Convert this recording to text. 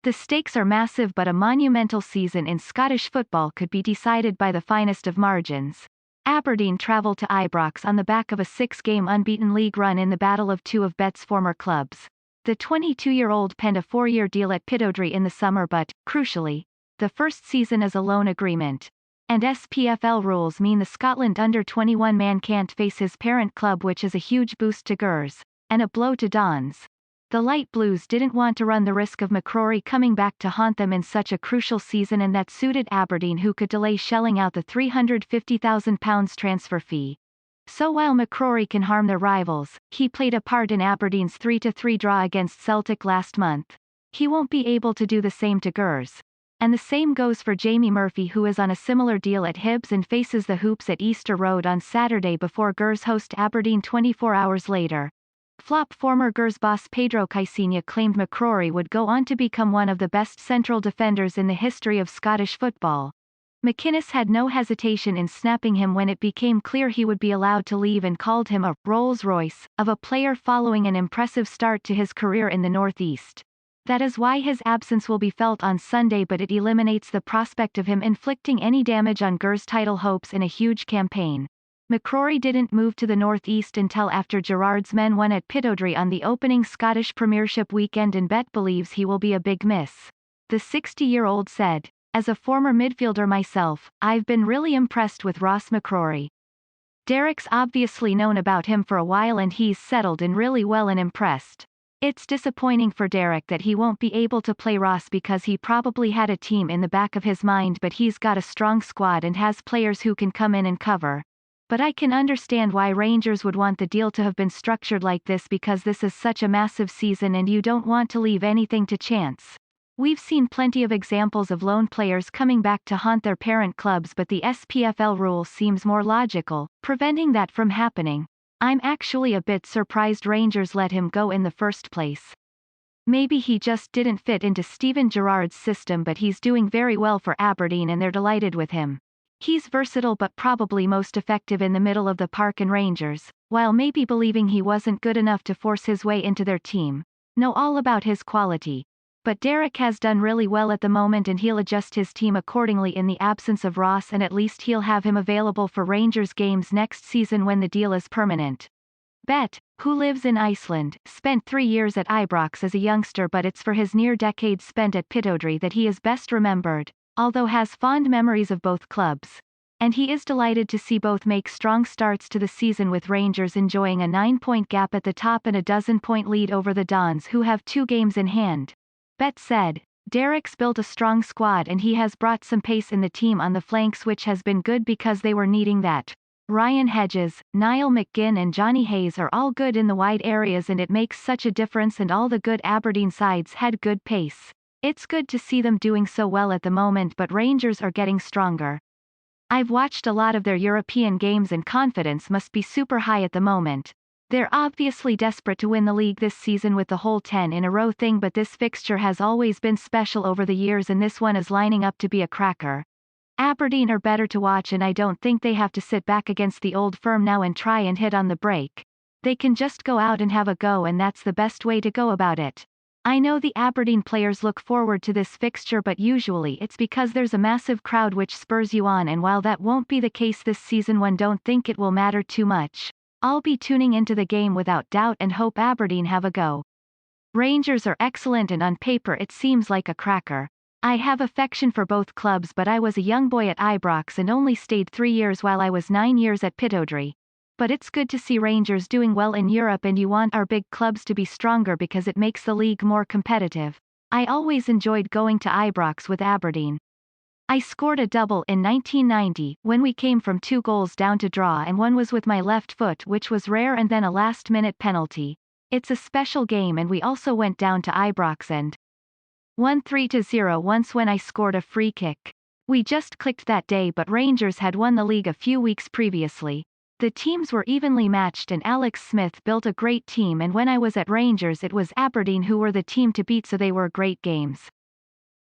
The stakes are massive, but a monumental season in Scottish football could be decided by the finest of margins. Aberdeen travelled to Ibrox on the back of a 6-game unbeaten league run in the battle of two of Bett's former clubs. The 22-year-old penned a 4-year deal at Pittodrie in the summer but, crucially, the first season is a loan agreement. And SPFL rules mean the Scotland under-21 man can't face his parent club, which is a huge boost to Gers, and a blow to Dons. The Light Blues didn't want to run the risk of McCrorie coming back to haunt them in such a crucial season, and that suited Aberdeen, who could delay shelling out the £350,000 transfer fee. So while McCrorie can harm their rivals, he played a part in Aberdeen's 3-3 draw against Celtic last month. He won't be able to do the same to Gers. And the same goes for Jamie Murphy, who is on a similar deal at Hibs and faces the Hoops at Easter Road on Saturday before Gers host Aberdeen 24 hours later. Flop former Gers boss Pedro Caixinha claimed McCrorie would go on to become one of the best central defenders in the history of Scottish football. McInnes had no hesitation in snapping him when it became clear he would be allowed to leave, and called him a Rolls-Royce of a player following an impressive start to his career in the Northeast. That is why his absence will be felt on Sunday, but it eliminates the prospect of him inflicting any damage on Gers' title hopes in a huge campaign. McCrorie didn't move to the Northeast until after Gerrard's men won at Pittodrie on the opening Scottish Premiership weekend, and Bett believes he will be a big miss. The 60-year-old said, "As a former midfielder myself, I've been really impressed with Ross McCrorie. Derek's obviously known about him for a while and he's settled in really well and impressed. It's disappointing for Derek that he won't be able to play Ross because he probably had a team in the back of his mind, but he's got a strong squad and has players who can come in and cover. But I can understand why Rangers would want the deal to have been structured like this, because this is such a massive season and you don't want to leave anything to chance. We've seen plenty of examples of loan players coming back to haunt their parent clubs, but the SPFL rule seems more logical, preventing that from happening. I'm actually a bit surprised Rangers let him go in the first place. Maybe he just didn't fit into Steven Gerrard's system, but he's doing very well for Aberdeen and they're delighted with him. He's versatile but probably most effective in the middle of the park, and Rangers, while maybe believing he wasn't good enough to force his way into their team, know all about his quality. But Derek has done really well at the moment and he'll adjust his team accordingly in the absence of Ross, and at least he'll have him available for Rangers games next season when the deal is permanent. Bett, who lives in Iceland, spent 3 years at Ibrox as a youngster, but it's for his near decade spent at Pittodrie that he is best remembered, although has fond memories of both clubs. And he is delighted to see both make strong starts to the season, with Rangers enjoying a 9-point gap at the top and a 12-point lead over the Dons, who have 2 games in hand. Bett said, "Derek's built a strong squad and he has brought some pace in the team on the flanks, which has been good because they were needing that. Ryan Hedges, Niall McGinn and Johnny Hayes are all good in the wide areas and it makes such a difference, and all the good Aberdeen sides had good pace. It's good to see them doing so well at the moment, but Rangers are getting stronger. I've watched a lot of their European games and confidence must be super high at the moment. They're obviously desperate to win the league this season with the whole 10 in a row thing, but this fixture has always been special over the years and this one is lining up to be a cracker. Aberdeen are better to watch and I don't think they have to sit back against the old firm now and try and hit on the break. They can just go out and have a go, and that's the best way to go about it. I know the Aberdeen players look forward to this fixture, but usually it's because there's a massive crowd which spurs you on, and while that won't be the case this season, one don't think it will matter too much. I'll be tuning into the game without doubt and hope Aberdeen have a go. Rangers are excellent and on paper it seems like a cracker. I have affection for both clubs, but I was a young boy at Ibrox and only stayed 3 years while I was 9 years at Pittodrie. But it's good to see Rangers doing well in Europe, and you want our big clubs to be stronger because it makes the league more competitive. I always enjoyed going to Ibrox with Aberdeen. I scored a double in 1990, when we came from 2 goals down to draw, and one was with my left foot, which was rare, and then a last-minute penalty. It's a special game, and we also went down to Ibrox and won 3-0 once when I scored a free kick. We just clicked that day, but Rangers had won the league a few weeks previously. The teams were evenly matched and Alex Smith built a great team, and when I was at Rangers it was Aberdeen who were the team to beat, so they were great games.